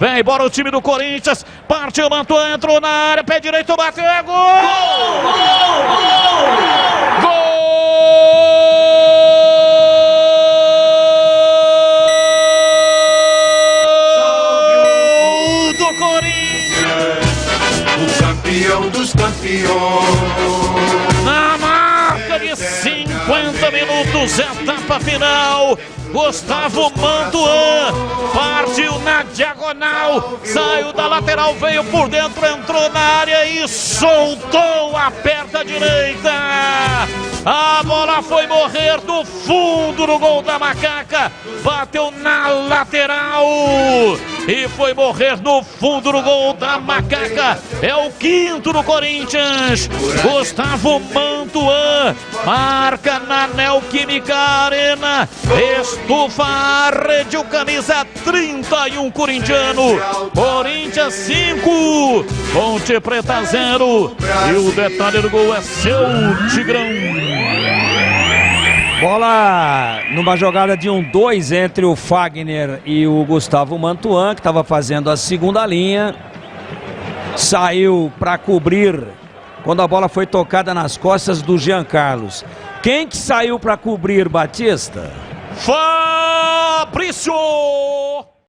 Vem embora o time do Corinthians. Partiu, Mantuan, entrou na área. Pé direito, bateu. É gol! Gol! Do Corinthians! O campeão dos campeões. Na marca de 50 minutos, etapa final. Gustavo Mantuan partiu na diagonal, saiu da lateral, veio por dentro, entrou na área e soltou a perna direita. A bola foi morrer do fundo do gol da Macaca, bateu na lateral e foi morrer no fundo do gol da Macaca. É o quinto do Corinthians. Gustavo Mantuan marca na Neoquímica Arena, estufa a rede, o camisa 31 corintiano. Corinthians 5, Ponte Preta 0. E o detalhe do gol é seu, Tigrão. Bola numa jogada de 1-2 entre o Fagner e o Gustavo Mantuan, que estava fazendo a segunda linha. Saiu para cobrir quando a bola foi tocada nas costas do Jean Carlos. Quem que saiu para cobrir, Batista? Fabrício!